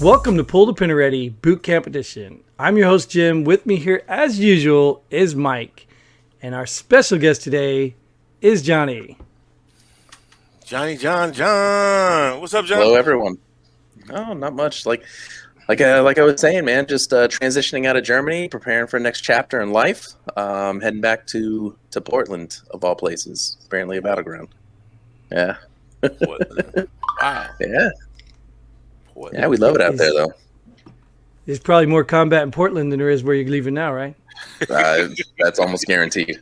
Welcome to Pull the Pin Ready Boot Camp Edition. I'm your host, Jim. With me here, as usual, is Mike. And our special guest today is Jonny. John. What's up, John? Hello, everyone. Oh, not much. Like I was saying, man, just transitioning out of Germany, preparing for the next chapter in life. Heading back to Portland, of all places. Apparently a battleground. Yeah. Portland. Wow. Yeah. Portland. Yeah, we love it out there, though. There's probably more combat in Portland than there is where you're leaving now, right? That's almost guaranteed.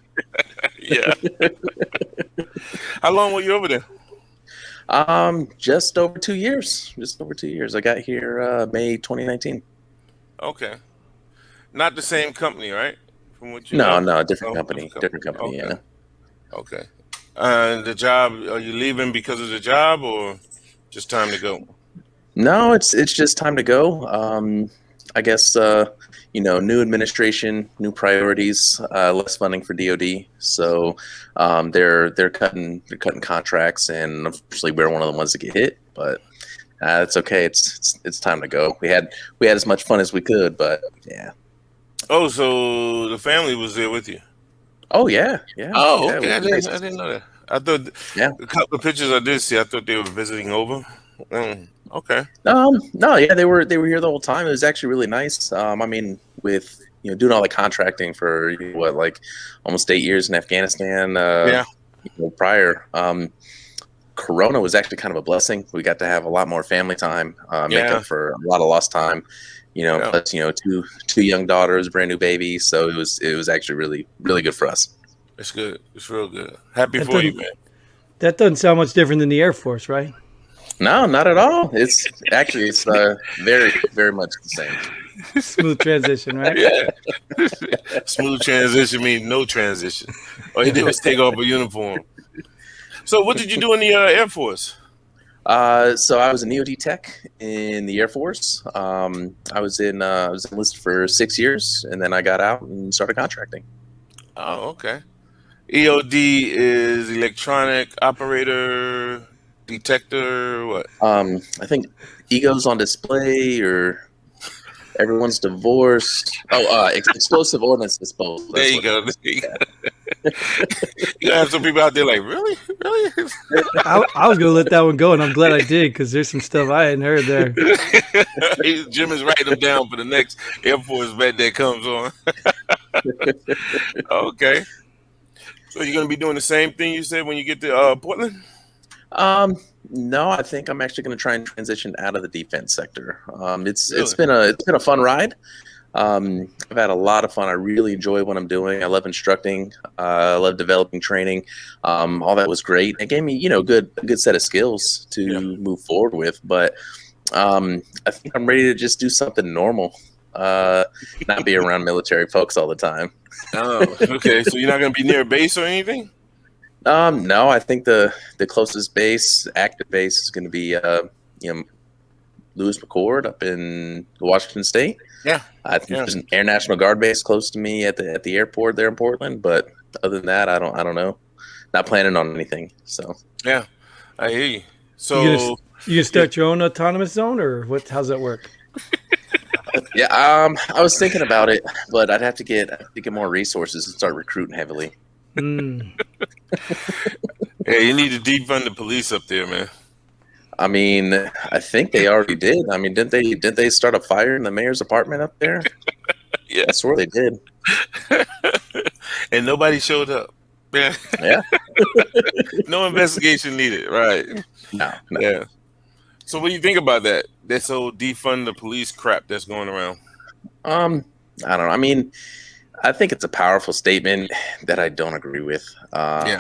Yeah. How long were you over there? Just over 2 years. I got here May 2019. Okay. Not the same company, right? From what you No, know? different company. Different company, Okay. yeah. Okay. The job, are you leaving because of the job or just time to go? No, it's just time to go. I guess new administration, new priorities, less funding for DoD. So they're cutting contracts, and unfortunately we're one of the ones that get hit. But it's okay. It's time to go. We had as much fun as we could, but yeah. Oh, so the family was there with you? Oh yeah. Oh, Yeah, okay. I didn't know that. I thought a couple of pictures I did see, I thought they were visiting over. Okay. No, yeah, they were here the whole time. It was actually really nice. With doing all the contracting for like almost 8 years in Afghanistan. Prior, Corona was actually kind of a blessing. We got to have a lot more family time, make up for a lot of lost time. Plus two young daughters, brand new babies. So it was actually really, really good for us. It's good. It's real good. Happy for you, man. That doesn't sound much different than the Air Force, right? No, not at all. It's very, very much the same. Smooth transition, right? Yeah. Smooth transition means no transition. All you did was take off a uniform. So what did you do in the Air Force? So I was an EOD tech in the Air Force. I was enlisted for 6 years, and then I got out and started contracting. Oh, okay. EOD is electronic operator, detector, what? I think egos on display, or everyone's divorced. Oh, explosive ordnance disposal. There you go. You have some people out there like, really? I was going to let that one go, and I'm glad I did, because there's some stuff I hadn't heard there. Jim is writing them down for the next Air Force vet that comes on. Okay. So you're going to be doing the same thing you said when you get to Portland? No, I think I'm actually going to try and transition out of the defense sector. It's been a fun ride. I've had a lot of fun. I really enjoy what I'm doing. I love instructing. I love developing training. All that was great. It gave me, a good set of skills to move forward with. But I think I'm ready to just do something normal. Not be around military folks all the time. Oh, okay. So you're not going to be near a base or anything? No, I think the closest active base is going to be Lewis McChord up in Washington State. Yeah, I think there's an Air National Guard base close to me at the airport there in Portland. But other than that, I don't know. Not planning on anything. So yeah, I hear you. So you gonna start your own autonomous zone, or what? How's that work? Yeah, I was thinking about it, but I'd have to get more resources and start recruiting heavily. Hey, you need to defund the police up there, man. I mean, I think they already did. I mean, didn't they start a fire in the mayor's apartment up there? Yeah, I swear they did. And nobody showed up. Yeah. No investigation needed, right? No. Yeah. So what do you think about that? This whole defund the police crap that's going around? I don't know. I mean, I think it's a powerful statement that I don't agree with. I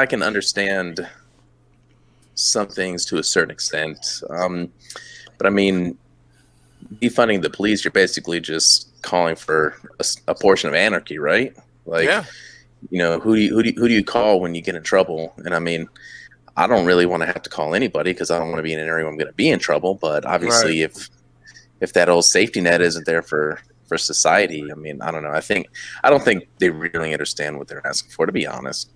can understand some things to a certain extent. But I mean, defunding the police, you're basically just calling for a portion of anarchy, right? Like, who do you call when you get in trouble? And I mean, I don't really want to have to call anybody because I don't want to be in an area where I'm going to be in trouble. But obviously, if that old safety net isn't there for society, I mean, I don't know. I don't think they really understand what they're asking for, to be honest.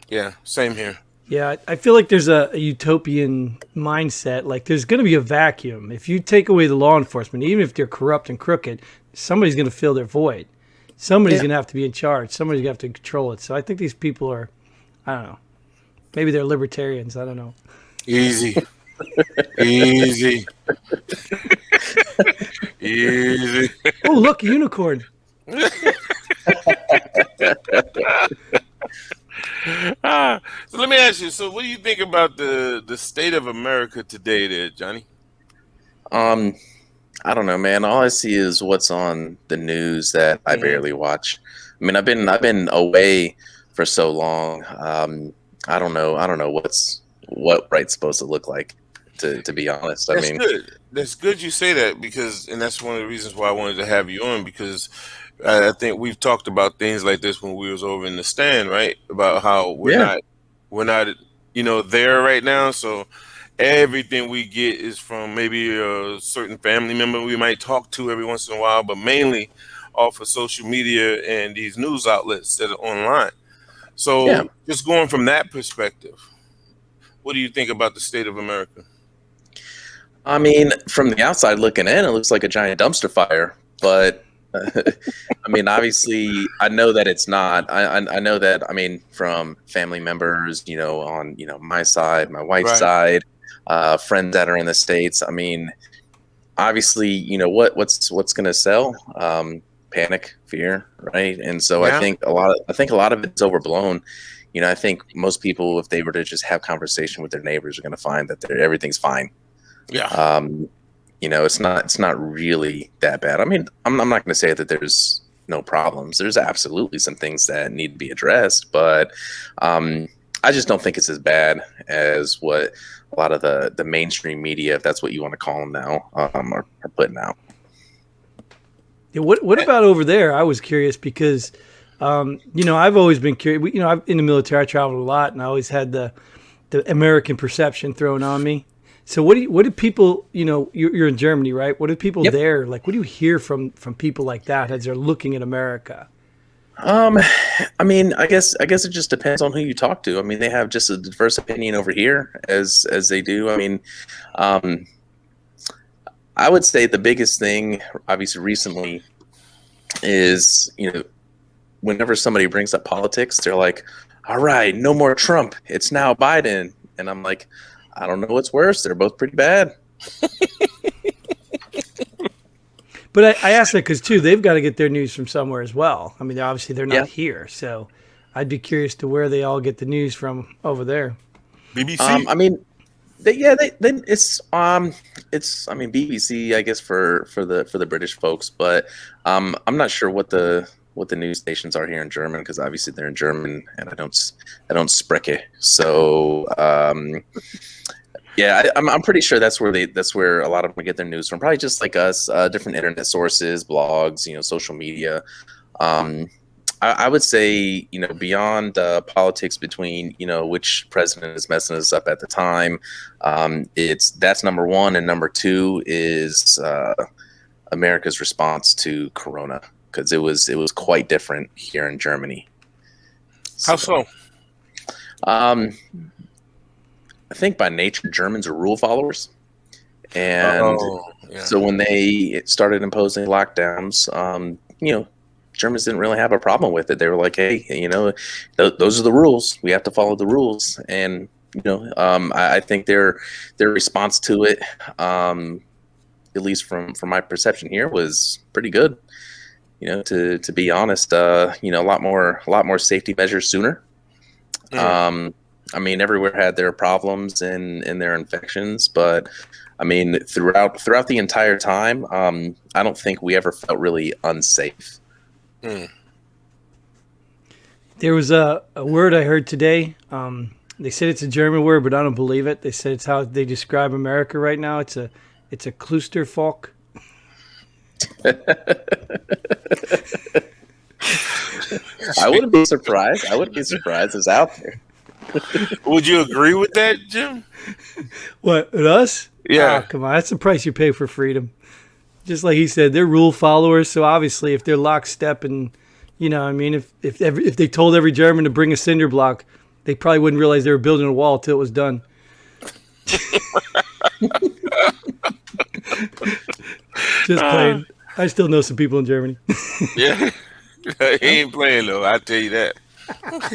Yeah, same here. Yeah, I feel like there's a utopian mindset. Like there's going to be a vacuum. If you take away the law enforcement, even if they're corrupt and crooked, somebody's going to fill their void. Somebody's going to have to be in charge. Somebody's going to have to control it. So I think these people are, I don't know, maybe they're libertarians. I don't know. Easy. Easy. Easy. Oh, look, a unicorn. So let me ask you. So, what do you think about the state of America today, there, Johnny? I don't know, man. All I see is what's on the news that I barely watch. I mean, I've been away for so long. I don't know what right's supposed to look like. To be honest, That's good. That's good you say that because, and that's one of the reasons why I wanted to have you on because I think we've talked about things like this when we was over in the stand, right? About how we're not, there right now. So everything we get is from maybe a certain family member we might talk to every once in a while, but mainly off of social media and these news outlets that are online. So just going from that perspective, what do you think about the state of America? I mean, from the outside looking in, it looks like a giant dumpster fire. But I mean, obviously, I know that it's not. I know that. I mean, from family members, on my side, my wife's side, friends that are in the States. I mean, obviously, what's going to sell? Panic, fear, right? And so I think a lot of it's overblown. I think most people, if they were to just have conversation with their neighbors, are going to find that everything's fine. Yeah. It's not really that bad. I mean, I'm not going to say that there's no problems. There's absolutely some things that need to be addressed, but I just don't think it's as bad as what a lot of the mainstream media, if that's what you want to call them now, are putting out. Yeah, what about over there? I was curious because, I've always been curious. I'm in the military. I traveled a lot, and I always had the American perception thrown on me. So what do people, you're in Germany, right? What do people there, like, what do you hear from people like that as they're looking at America? I mean, I guess it just depends on who you talk to. I mean, they have just a diverse opinion over here as they do. I mean, I would say the biggest thing, obviously, recently is, whenever somebody brings up politics, they're like, all right, no more Trump. It's now Biden. And I'm like, I don't know what's worse. They're both pretty bad. But I asked that because, too, they've got to get their news from somewhere as well. I mean, obviously, they're not here. So I'd be curious to where they all get the news from over there. BBC? I mean, BBC, I guess, for the British folks. But I'm not sure what the news stations are here in German because obviously they're in German and I don't spreche. So I'm pretty sure that's where a lot of them get their news from. Probably just like us, different internet sources, blogs, social media. I would say, beyond politics between, which president is messing us up at the time, that's number one, and number two is America's response to Corona, because it was quite different here in Germany. How so? I think by nature Germans are rule followers, and so when they started imposing lockdowns, Germans didn't really have a problem with it. They were like, hey, those are the rules. We have to follow the rules. And, I think their response to it, at least from my perception here, was pretty good. To be honest, a lot more safety measures sooner. I mean, everywhere had their problems and their infections, but I mean, throughout the entire time, I don't think we ever felt really unsafe. There was a word I heard today. They said it's a German word, but I don't believe it. They said it's how they describe America right now. It's a Clusterfuck. I wouldn't be surprised. It's out there. Would you agree with that, Jim? What, with us? Yeah. Oh, come on, that's the price you pay for freedom. Just like he said, they're rule followers. So obviously, if they're lockstep and, if they told every German to bring a cinder block, They probably wouldn't realize they were building a wall till it was done. Just playing. I still know some people in Germany. Yeah, he ain't playing though. I tell you that.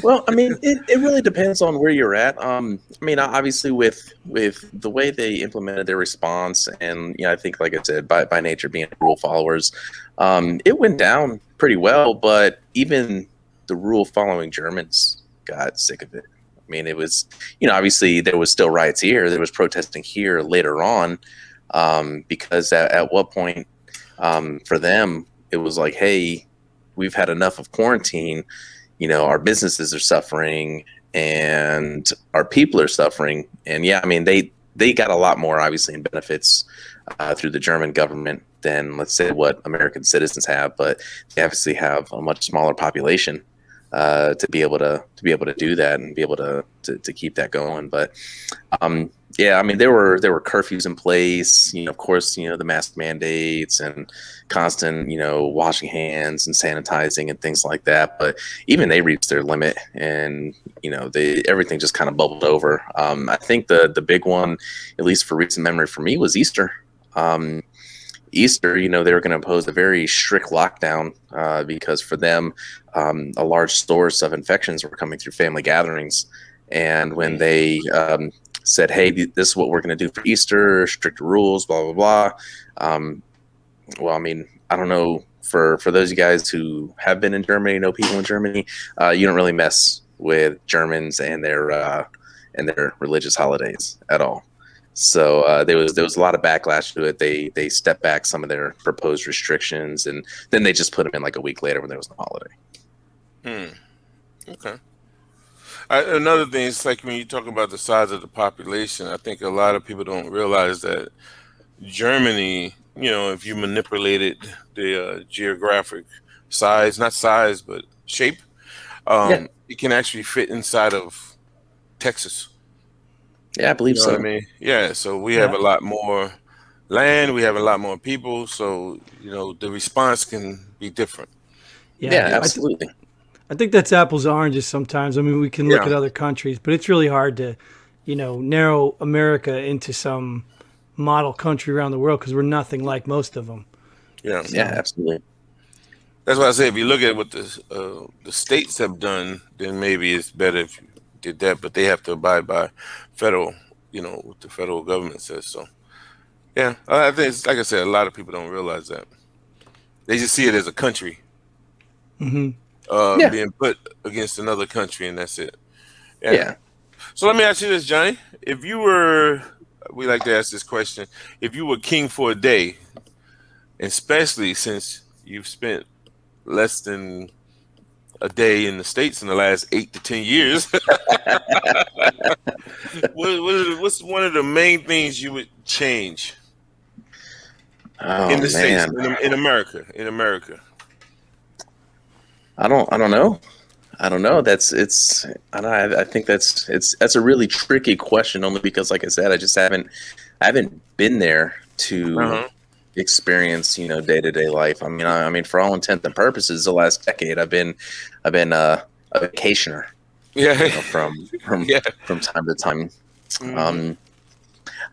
Well, I mean, it really depends on where you're at. I mean, obviously, with the way they implemented their response, and I think, like I said, by nature being rule followers, it went down pretty well. But even the rule following Germans got sick of it. I mean, it was, obviously there was still riots here. There was protesting here later on, because at what point, for them, it was like, hey, we've had enough of quarantine. Our businesses are suffering and our people are suffering. And yeah, I mean, they got a lot more obviously in benefits through the German government than, let's say, what American citizens have, but they obviously have a much smaller population to be able to do that and be able to keep that going. But yeah, I mean, there were curfews in place, of course, the mask mandates and constant, washing hands and sanitizing and things like that. But even they reached their limit, and everything just kind of bubbled over. I think the big one, at least for recent memory for me, was Easter. Easter, they were going to impose a very strict lockdown because for them, a large source of infections were coming through family gatherings. And when they said, hey, this is what we're going to do for Easter, strict rules, blah, blah, blah. Well, I mean, I don't know, for those of you guys who have been in Germany, know people in Germany, you don't really mess with Germans and their religious holidays at all. So there was a lot of backlash to it. They stepped back some of their proposed restrictions, and then they just put them in like a week later when there was a holiday. Okay. Another thing is, like, when you talk about the size of the population, I think a lot of people don't realize that Germany, if you manipulated the geographic size, not size, but shape, it can actually fit inside of Texas. Yeah, I believe so. What I mean? Yeah, so we have a lot more land, we have a lot more people, so the response can be different. Yeah, absolutely. I think that's apples and oranges sometimes. I mean, we can look at other countries, but it's really hard to, narrow America into some model country around the world because we're nothing like most of them. Yeah, yeah, absolutely. That's why I say if you look at what the states have done, then maybe it's better if you did that, but they have to abide by federal, what the federal government says. So, yeah, I think it's, like I said, a lot of people don't realize that. They just see it as a country. Being put against another country, and that's it. Yeah. So let me ask you this, Johnny. If you were, we like to ask this question, if you were king for a day, especially since you've spent less than a day in the States in the last 8 to 10 years, what's one of the main things you would change in the States, in America? I don't know. I don't know. I think that's a really tricky question, only because, like I said, I haven't been there to experience, day-to-day life. I mean, for all intents and purposes, the last decade I've been a vacationer. Yeah. From time to time.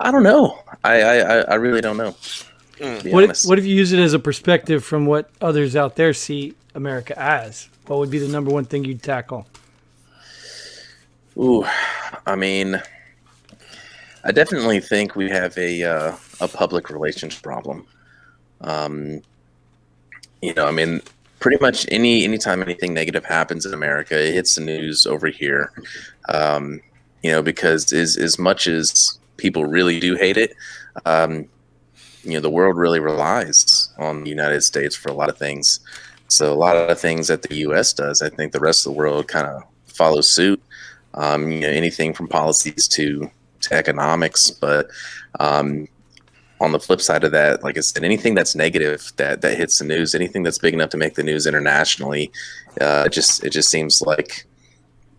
I don't know. I really don't know. What if you use it as a perspective from what others out there see America as? What would be the number one thing you'd tackle? Ooh, I mean, I definitely think we have a public relations problem. I mean, pretty much anytime anything negative happens in America, it hits the news over here. Because as much as people really do hate it, the world really relies on the United States for a lot of things. So a lot of the things that the U.S. does, I think the rest of the world kind of follows suit. Anything from policies to economics. But on the flip side of that, like I said, anything that's negative that hits the news, anything that's big enough to make the news internationally, it just seems like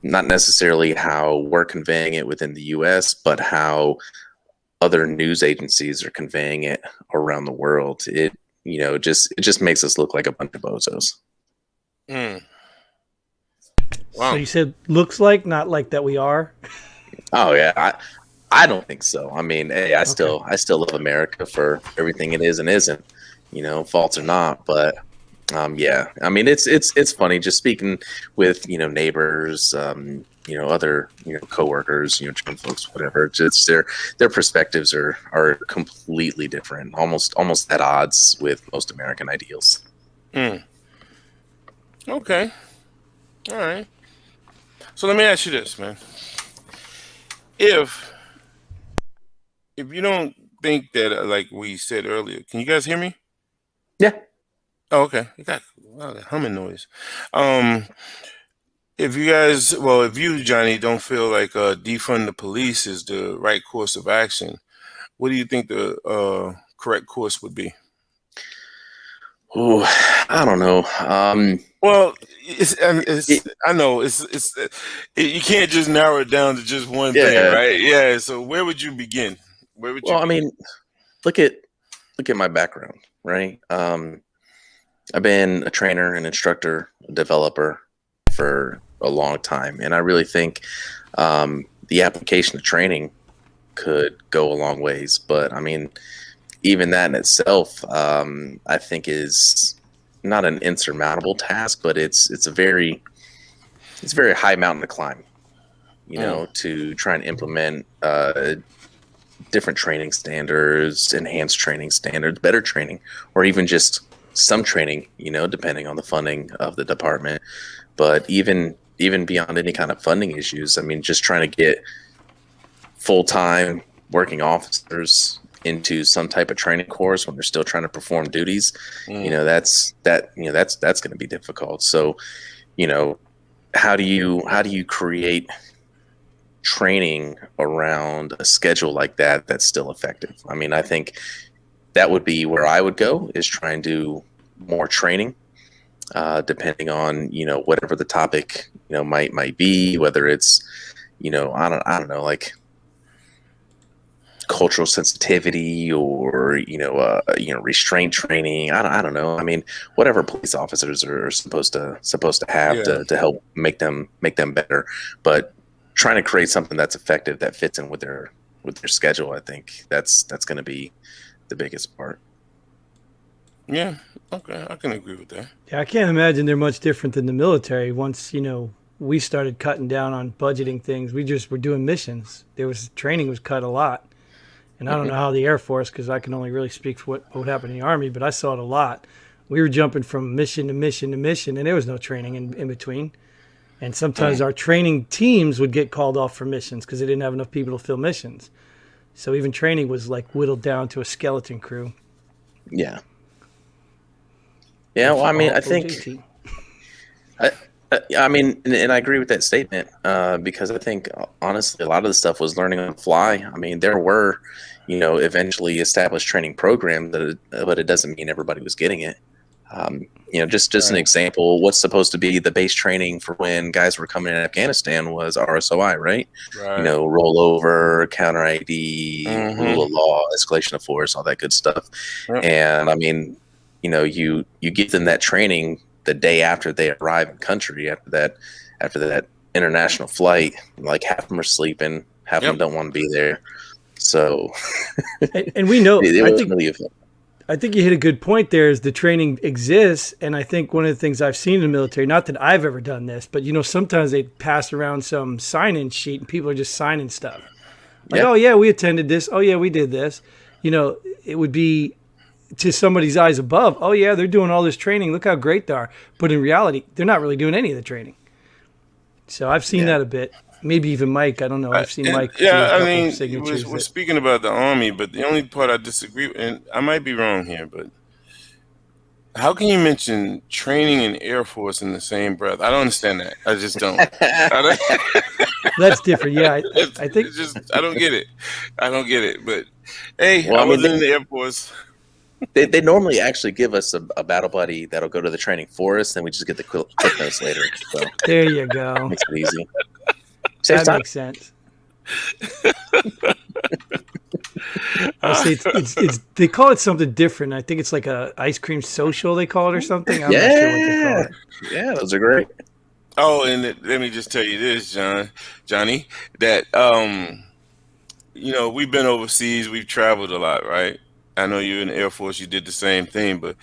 not necessarily how we're conveying it within the U.S., but how other news agencies are conveying it around the world. It just makes us look like a bunch of bozos. So Wow. you said looks like, not like that we are. Oh yeah, I don't think so. I mean, hey, Okay. I still love America for everything it is and isn't, faults or not. But yeah, I mean, it's funny just speaking with neighbors, other coworkers, train folks, whatever. Just their perspectives are completely different, almost at odds with most American ideals. Mm. Okay. All right. So let me ask you this, man. If if you don't think that, like we said earlier, can you guys hear me? Yeah. Oh, okay. You got wow, that humming noise. Um, if you guys, well, if you, Johnny, don't feel like defund the police is the right course of action, what do you think the correct course would be? Oh, I don't know. Well, it's It, I know you can't just narrow it down to just one thing, yeah. right? Yeah. So where would you begin? Where would you Well, I begin? mean, look at my background, right? I've been a trainer, an instructor, a developer for a long time, and I really think the application of training could go a long ways. But I mean, even that in itself, I think is not an insurmountable task, but it's a very high mountain to climb. Mm, To try and implement different training standards, enhanced training standards, better training, or even just some training, depending on the funding of the department. But even beyond any kind of funding issues, I mean, just trying to get full-time working officers into some type of training course when they're still trying to perform duties, mm, that's going to be difficult. So, you know, how do you create training around a schedule like that that's still effective? I mean, I think that would be where I would go, is try and do more training, depending on whatever the topic might be, whether it's I don't know, like cultural sensitivity, or restraint training. I don't know. I mean, whatever police officers are supposed to have yeah. to help make them better. But trying to create something that's effective, that fits in with their schedule, I think that's going to be the biggest part. Yeah. Okay. I can agree with that. Yeah, I can't imagine they're much different than the military. Once, we started cutting down on budgeting things, we just were doing missions. Training was cut a lot. And I don't know how the Air Force, because I can only really speak for what would happen in the Army, but I saw it a lot. We were jumping from mission to mission to mission, and there was no training in between. And sometimes Mm, our training teams would get called off for missions because they didn't have enough people to fill missions. So even training was like whittled down to a skeleton crew. Yeah. Yeah. Well, I mean, I think OJT. I, I mean, and I agree with that statement, because I think honestly, a lot of the stuff was learning on the fly. I mean, there were, eventually established training programs but it doesn't mean everybody was getting it. Just an right. example, what's supposed to be the base training for when guys were coming in Afghanistan was RSOI, right? Right. Rollover, counter ID, rule Mm-hmm. of law, escalation of force, all that good stuff. Yep. And I mean, you give them that training the day after they arrive in country, after that international flight. Like, half of them are sleeping, half of Yep. them don't want to be there. So And we know, it I was think really I think you hit a good point there. Is the training exists, and I think one of the things I've seen in the military, not that I've ever done this, but sometimes they pass around some sign-in sheet and people are just signing stuff. Like, yeah. oh yeah, we attended this. Oh yeah, we did this. It would be to somebody's eyes above. Oh yeah, they're doing all this training. Look how great they are. But in reality, they're not really doing any of the training. So I've seen Yeah. that a bit. Maybe even Mike. I don't know. I've seen And Mike do a yeah, I couple of mean, we're, signatures we're that. speaking about the Army, but the only part I disagree with, and I might be wrong here, but how can you mention training and Air Force in the same breath? I don't understand that. I just don't. I don't That's different. Yeah, I think it's just I don't get it. I don't get it. But hey, Well, I I mean, wasn't in the Air Force. they normally actually give us a battle buddy that'll go to the training for us, and we just get the clip notes later. So there you go. makes it easy. Saves That time. makes sense. I say it's they call it something different. I think it's like a ice cream social they call it or something. I'm not sure what they call Yeah. it. Yeah, those are great. Oh, and let me just tell you this, Johnny, that we've been overseas, we've traveled a lot, right? I know you're in the Air Force, you did the same thing, but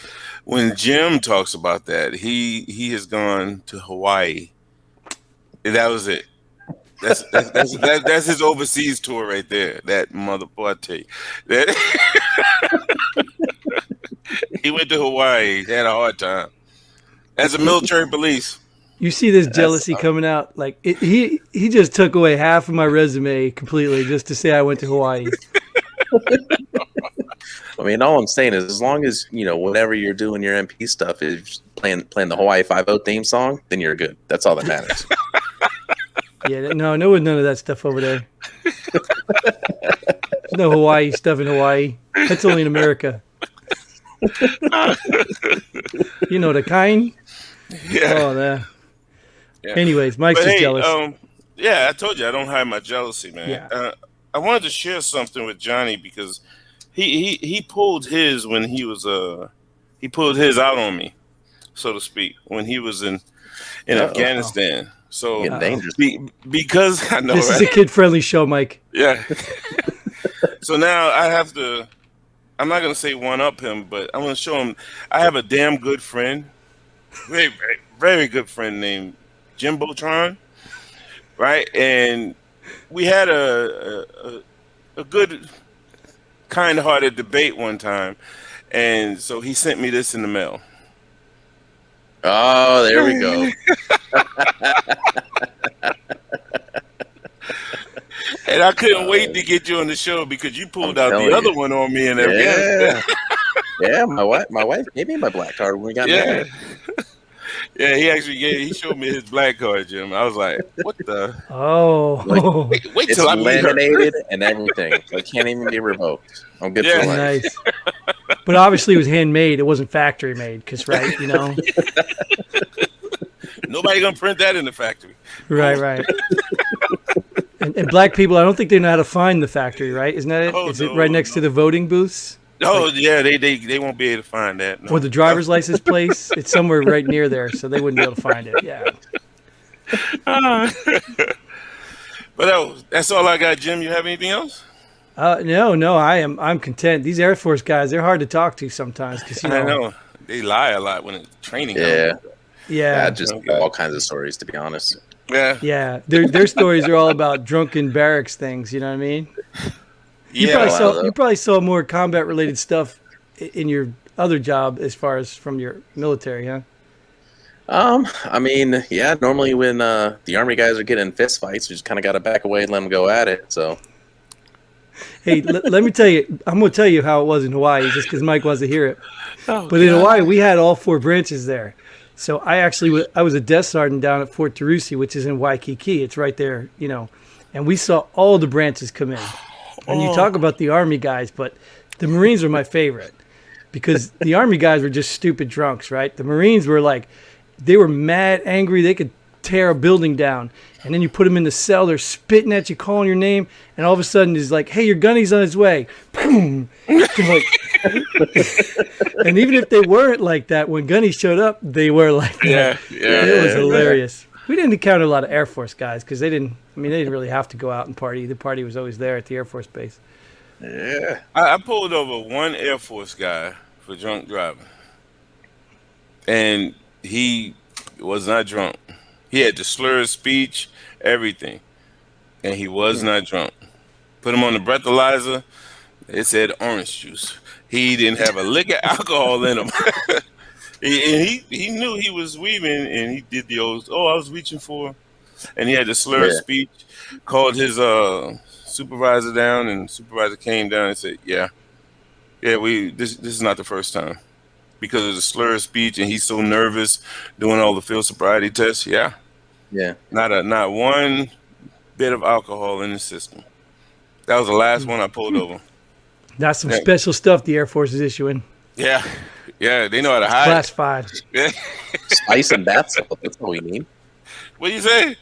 when Jim talks about that, he has gone to Hawaii. That was it. That's his overseas tour right there. That mother boy, I tell you, that he went to Hawaii, had a hard time as a military police. You see this jealousy coming out. Like he just took away half of my resume completely just to say I went to Hawaii. I mean, all I'm saying is, as long as whenever you're doing your MP stuff is playing the Hawaii 5-0 theme song, then you're good. That's all that matters. Yeah, no, none of that stuff over there. There's no Hawaii stuff in Hawaii. That's only in America. The kind. Yeah. Oh, that. Yeah. Anyways, Mike's just jealous. Yeah, I told you I don't hide my jealousy, man. Yeah. I wanted to share something with Johnny because he pulled his when he was he pulled his out on me, so to speak, when he was in Afghanistan. So dangerous. Because I know this is a kid-friendly show, Mike. Yeah. So now I have to. I'm not gonna say one up him, but I'm gonna show him. I have a damn good friend, very, very, very good friend named Jimbo Tron, right? And we had a good, kind-hearted debate one time, and so he sent me this in the mail. Oh, there we go. And I couldn't wait to get you on the show because you pulled out the other one on me in Afghanistan. Yeah, my wife gave me my black card when we got married. Yeah, he showed me his black card, Jim. I was like, what the? Oh. Wait it's till I meet her. laminated and everything. So it can't even be revoked. I'm good for life. Nice. But obviously it was handmade. It wasn't factory made because, right, Nobody going to print that in the factory. Right. And black people, I don't think they know how to find the factory, right? Isn't that it? Is it right next to the voting booths? Oh, yeah, they won't be able to find that. No. Or the driver's license place. It's somewhere right near there, so they wouldn't be able to find it. Yeah. But that's all I got, Jim. You have anything else? No, I'm content. These Air Force guys, they're hard to talk to sometimes. Cause, I know. They lie a lot when it's training. Yeah. Just all kinds of stories, to be honest. Yeah. Their stories are all about drunken barracks things, you know what I mean? You probably saw more combat related stuff in your other job as far as from your military, huh? I mean, yeah, normally when the Army guys are getting fist fights, we just kind of got to back away and let them go at it. So, hey, let me tell you, I'm going to tell you how it was in Hawaii just because Mike wants to hear it. In Hawaii, we had all 4 branches there. So I was a desk sergeant down at Fort Tarusi, which is in Waikiki. It's right there, and we saw all the branches come in. And you talk about the Army guys, but the Marines were my favorite because the Army guys were just stupid drunks, right? The Marines were like, they were mad, angry. They could tear a building down. And then you put them in the cell. They're spitting at you, calling your name. And all of a sudden, it's like, hey, your gunny's on his way. Boom. And even if they weren't like that, when Gunny showed up, they were like that. It was hilarious. We didn't encounter a lot of Air Force guys because they didn't really have to go out and party. The party was always there at the Air Force base. Yeah. I pulled over one Air Force guy for drunk driving. And he was not drunk. He had the slur of speech, everything. And he was not drunk. Put him on the breathalyzer. It said orange juice. He didn't have a lick of alcohol in him. He knew he was weaving, and he did the old, I was reaching for. And he had the slur of speech, called his supervisor down, and supervisor came down and said, this is not the first time. Because of the slur of speech, and he's so nervous doing all the field sobriety tests. Yeah. Not one bit of alcohol in the system. That was the last one I pulled over. That's some special stuff the Air Force is issuing. Yeah, they know how to hide. Classified. Spice and bath salts. That's all we need. What do you say?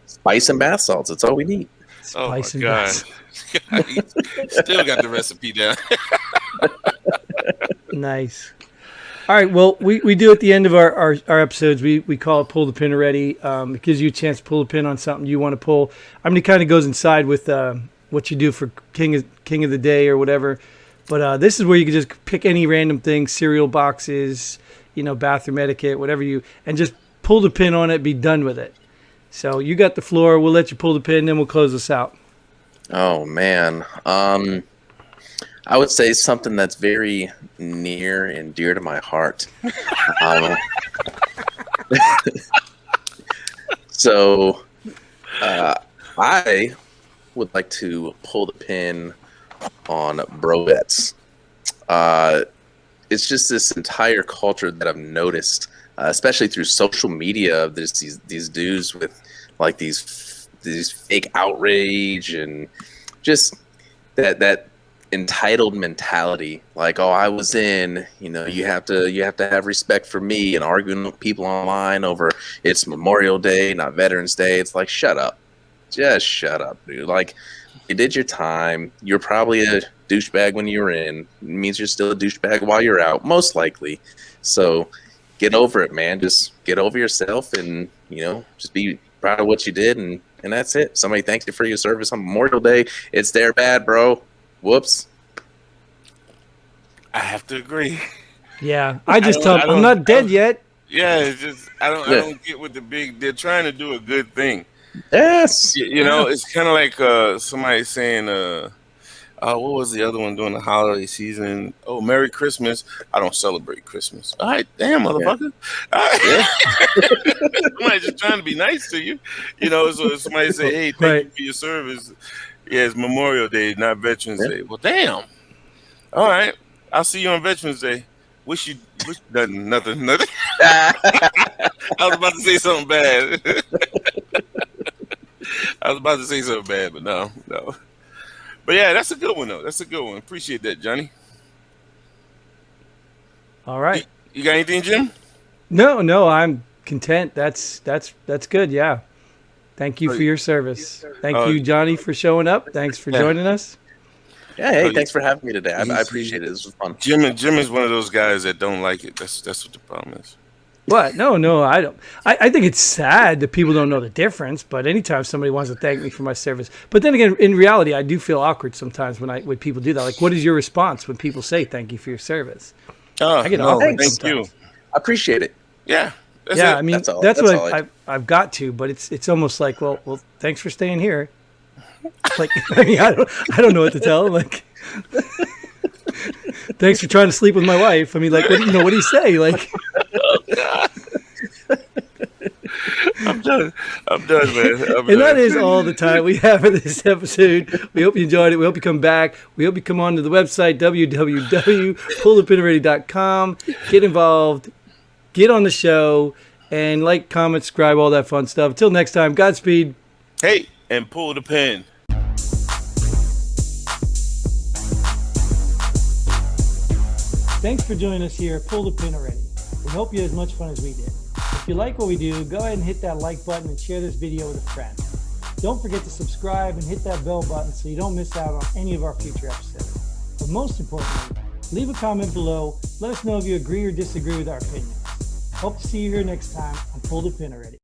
Spice and bath salts. That's all we need. Spice and bath. Still got the recipe down. Nice. All right. Well, we do at the end of our episodes, we call it pull the pin already. It gives you a chance to pull the pin on something you want to pull. I mean, it kind of goes inside with what you do for King of the Day or whatever. But this is where you can just pick any random thing, cereal boxes, bathroom etiquette, whatever and just pull the pin on it, be done with it. So you got the floor. We'll let you pull the pin, then we'll close this out. Oh, man. I would say something that's very near and dear to my heart. So I would like to pull the pin on bro bets. It's just this entire culture that I've noticed, especially through social media. There's these dudes with like these fake outrage and just that entitled mentality. Like, oh, I was in. You have to have respect for me, and arguing with people online over it's Memorial Day, not Veterans Day. It's like, shut up, just shut up, dude. Like, you did your time. You're probably a douchebag when you were in. It means you're still a douchebag while you're out, most likely. So get over it, man. Just get over yourself and, just be proud of what you did. And that's it. Somebody thanks you for your service on Memorial Day. It's their bad, bro. Whoops. I have to agree. Yeah. I just tell them, I'm not dead yet. Yeah, it's just, I don't get what they're trying to do a good thing. Yes. It's kind of like somebody saying, what was the other one during the holiday season? Oh, Merry Christmas. I don't celebrate Christmas. All right, damn, motherfucker. Yeah. Somebody's just trying to be nice to you. So somebody say, hey, thank you for your service. Yeah, it's Memorial Day, not Veterans Day. Well, damn. All right. I'll see you on Veterans Day. Wish nothing. I was about to say something bad. But no. But yeah, that's a good one, though. That's a good one. Appreciate that, Johnny. All right. You got anything, Jim? No, I'm content. That's good. Yeah. Thank you for your service. Thank you, Johnny, for showing up. Thanks for joining us. Yeah, hey, thanks for having me today. I appreciate it. This was fun. Jim is one of those guys that don't like it. That's what the problem is. What? No, I don't. I think it's sad that people don't know the difference. But anytime somebody wants to thank me for my service, but then again, in reality, I do feel awkward sometimes when people do that. Like, what is your response when people say thank you for your service? I get awkward. Thank sometimes. you. I appreciate it. Yeah. I mean, that's what I've got to. But it's almost like, well, thanks for staying here. Like, I mean, I don't know what to tell. Like, thanks for trying to sleep with my wife. I mean, like, what do you say? Like, I'm done, man. And that is all the time we have for this episode. We hope you enjoyed it. We hope you come back. We hope you come on to the website, www.pullthepinalready.com. Get involved. Get on the show. And like, comment, subscribe, all that fun stuff. Until next time, Godspeed. Hey, and pull the pin. Thanks for joining us here at Pull the Pin Already. We hope you had as much fun as we did. If you like what we do, go ahead and hit that like button and share this video with a friend. Don't forget to subscribe and hit that bell button so you don't miss out on any of our future episodes. But most importantly, leave a comment below. Let us know if you agree or disagree with our opinions. Hope to see you here next time on Pull the Pin Already.